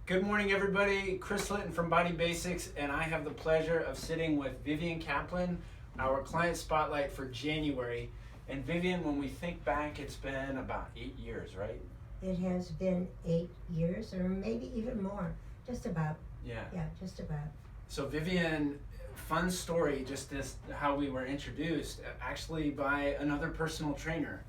Good morning, everybody. Chris Litton from BodyBasics, and I have the pleasure of sitting with Vivian Kaplan, our client spotlight for January. And Vivian, when we think back, it's been about 8 years, right? It has been 8 years, or maybe even more. Just about. Yeah. Yeah, just about. So Vivian, fun story, just this, how we were introduced, actually by another personal trainer.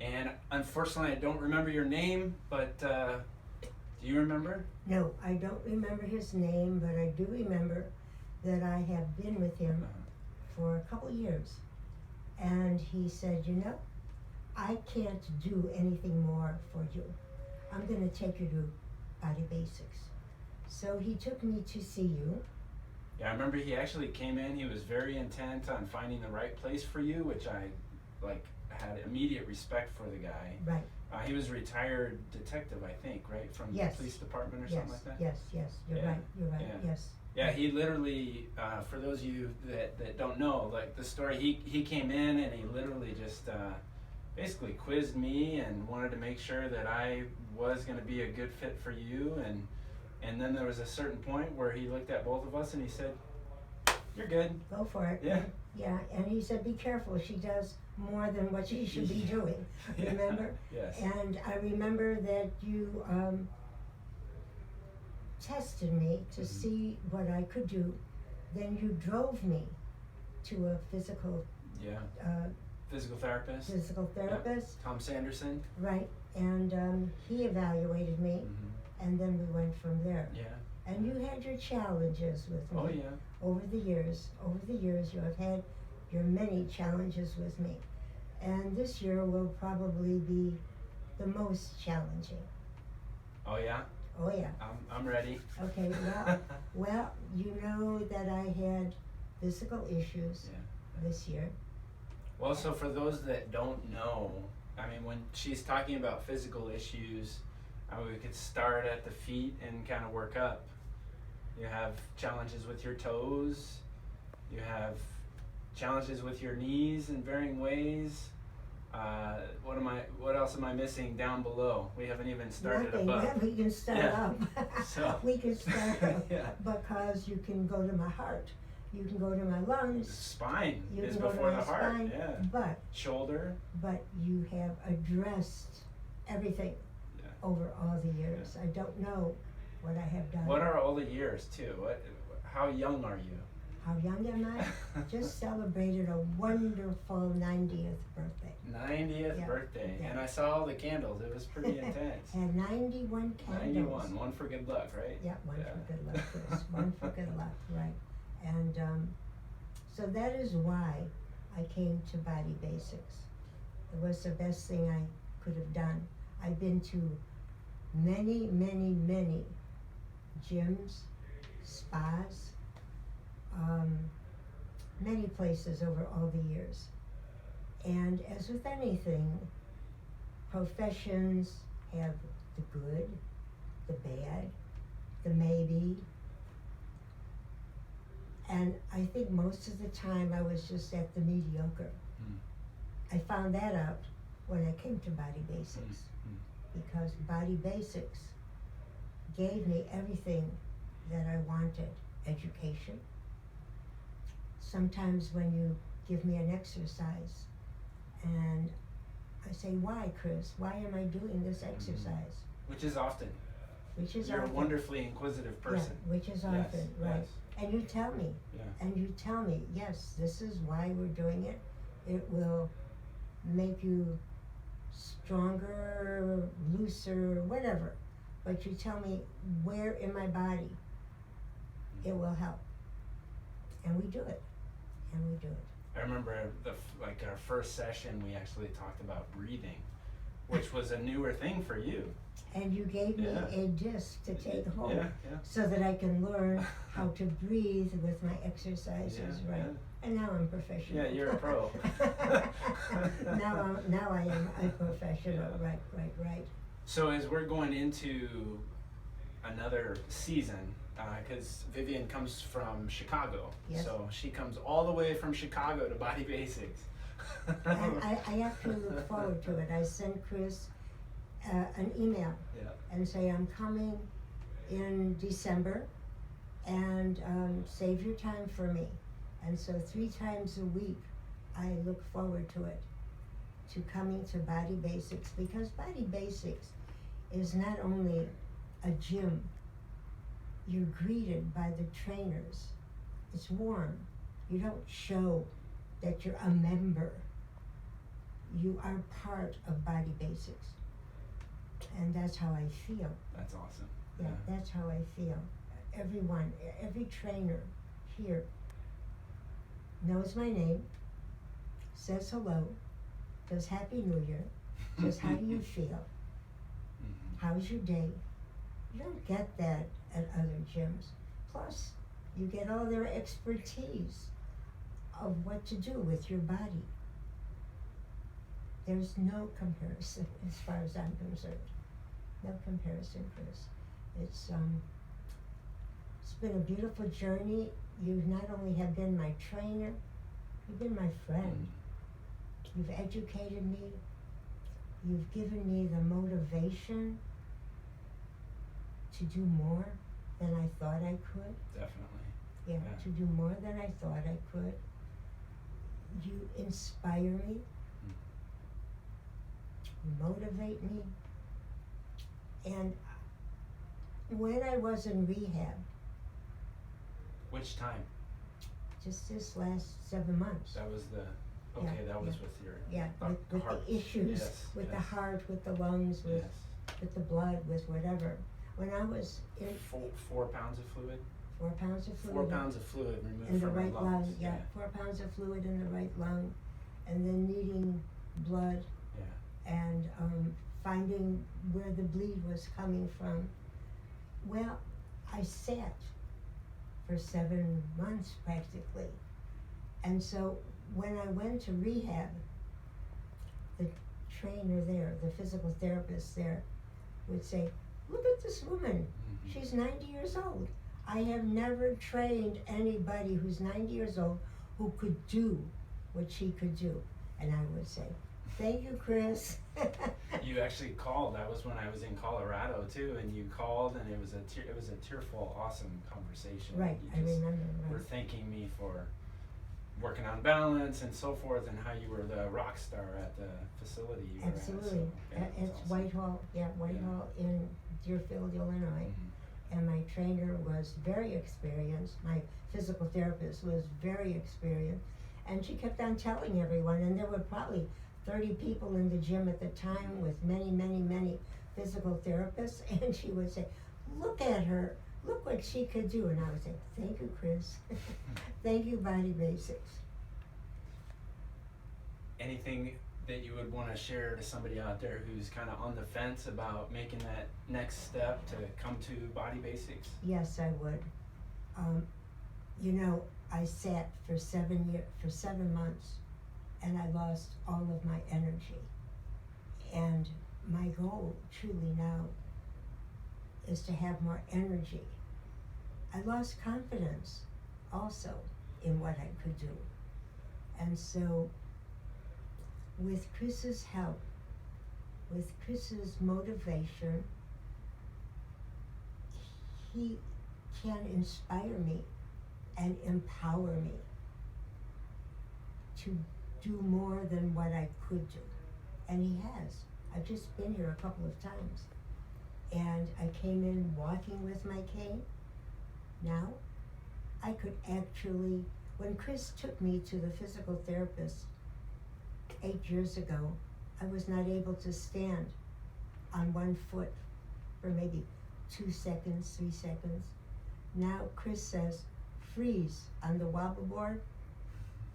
And unfortunately, I don't remember your name, but do you remember? No, I don't remember his name, but I do remember that I have been with him for a couple years. And he said, you know, I can't do anything more for you. I'm going to take you to BodyBasics. So he took me to see you. Yeah, I remember he actually came in. He was very intent on finding the right place for you, which I had immediate respect for the guy. Right. He was a retired detective, I think, right, from Yes. the police department or something like that. Yes, you're Yeah. right. You're right. Yeah. Yes. Yeah, he literally, for those of you that don't know, like the story, he came in and he literally just basically quizzed me and wanted to make sure that I was going to be a good fit for you. And then there was a certain point where he looked at both of us and he said, "You're good." Go for it. Yeah. Yeah, and he said, be careful, she does more than what she should be doing, remember? Yes. And I remember that you tested me to see what I could do. Then you drove me to a physical Yeah. uh, Physical therapist. physical therapist, Tom Sanderson. right? And he evaluated me, and then we went from there. Yeah. And you had your challenges with me. Oh yeah. Over the years, you have had your many challenges with me. And this year will probably be the most challenging. Oh yeah. Oh yeah. I'm ready. Okay, well, you know that I had physical issues this year. Well, so for those that don't know, I mean, when she's talking about physical issues, we could start at the feet and kind of work up. You have challenges with your toes. You have challenges with your knees in varying ways. What else am I missing down below? We haven't even started Nothing. above. We can start up. So. We can start up Yeah. because you can go to my heart. You can go to my lungs. Spine You is can go to before my the heart. spine, Yeah. But Shoulder. you have addressed everything over all the years. I don't know what I have done. What are all the years too? How young are you? How young am I? Just celebrated a wonderful 90th birthday. 90th Yeah. birthday. Yeah. And I saw all the candles. It was pretty intense. And 91 candles. 91. One for good luck, right? Yeah, one for good luck, Chris. One for good luck, right. And so that is why I came to BodyBasics. It was the best thing I could have done. I've been to many, many, many gyms, spas, many places over all the years. And as with anything, professions have the good, the bad, the maybe. And I think most of the time I was just at the mediocre. I found that out when I came to BodyBasics. Because BodyBasics gave me everything that I wanted. Education. Sometimes when you give me an exercise and I say, why, Chris? Why am I doing this exercise? Which is often. Which is You're often. a wonderfully inquisitive person. Yeah, which is often, right. Yes. And you tell me. Yeah. And you tell me, yes, this is why we're doing it. It will make you stronger, looser, whatever. But you tell me where in my body it will help. And we do it. And we do it. I remember our first session, we actually talked about breathing, which was a newer thing for you. And you gave me a disc to take home Yeah. so that I can learn how to breathe with my exercises, right? Yeah. And now I'm professional. Yeah, you're a pro. now I am a professional, Yeah. right. So as we're going into another season, because Vivian comes from Chicago, Yes. so she comes all the way from Chicago to BodyBasics. I actually look forward to it. I sent Chris an email Yeah. and say I'm coming in December, and save your time for me. And so 3 times a week, I look forward to it, to coming to BodyBasics, because BodyBasics is not only a gym. You're greeted by the trainers. It's warm. You don't show that you're a member. You are part of BodyBasics. And that's how I feel. That's awesome. Yeah, that's how I feel. Everyone, every trainer here knows my name, says hello, says Happy New Year, says how do you feel, how's your day. You don't get that at other gyms. Plus, you get all their expertise of what to do with your body. There's no comparison as far as I'm concerned. No comparison, Chris. It's been a beautiful journey. You not only have been my trainer, you've been my friend. You've educated me. You've given me the motivation to do more than I thought I could. Definitely. Yeah, to do more than I thought I could. You inspire me, motivate me. And when I was in rehab, Which time? just this last 7 months, That was the, okay, Yeah, that was yeah. with your with heart. the issues, Yes, with the yes. heart, with the lungs, with Yes. the blood, with whatever. When I was in 4 pounds of fluid? 4 pounds of fluid 4 pounds of fluid removed in the from your right lungs. lung, 4 pounds of fluid in the right lung, and then needing blood, and finding where the bleed was coming from. Well, I sat for 7 months practically. And so when I went to rehab, the trainer there, the physical therapist there, would say, look at this woman, she's 90 years old. I have never trained anybody who's 90 years old who could do what she could do. And I would say, thank you, Chris. You actually called. That was when I was in Colorado too, and you called, and it was a tearful, awesome conversation. Right, You I remember. were Right. thanking me for working on balance and so forth, and how you were the rock star at the facility you were at. Absolutely. So, yeah, it was It's awesome. Whitehall in Deerfield, Illinois. Mhm. And my trainer was very experienced. My physical therapist was very experienced. And she kept on telling everyone, and there were probably 30 people in the gym at the time with many physical therapists, and she would say, look at her, look what she could do. And I would say, thank you, Chris. Thank you, BodyBasics. Anything that you would want to share to somebody out there who's kind of on the fence about making that next step to come to BodyBasics? Yes, I would. I sat for 7 months, and I lost all of my energy. And my goal truly now is to have more energy. I lost confidence also in what I could do. And so with Chris's help, with Chris's motivation, he can inspire me and empower me to do more than what I could do. And he has. I've just been here a couple of times. And I came in walking with my cane. Now, I could actually, when Chris took me to the physical therapist 8 years ago, I was not able to stand on one foot for maybe 2 seconds, 3 seconds. Now Chris says, freeze on the wobble board,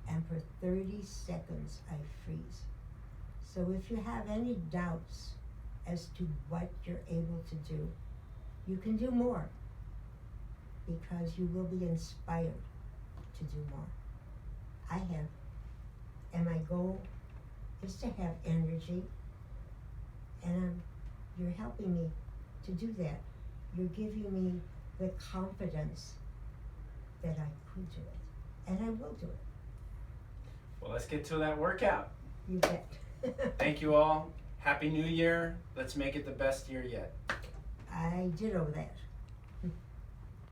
and for 30 seconds I freeze. So if you have any doubts as to what you're able to do, you can do more, because you will be inspired to do more. I have, and my goal is to have energy, and you're helping me to do that. You're giving me the confidence that I could do it, and I will do it. Well, let's get to that workout. You bet. Thank you all. Happy New Year. Let's make it the best year yet. I ditto that.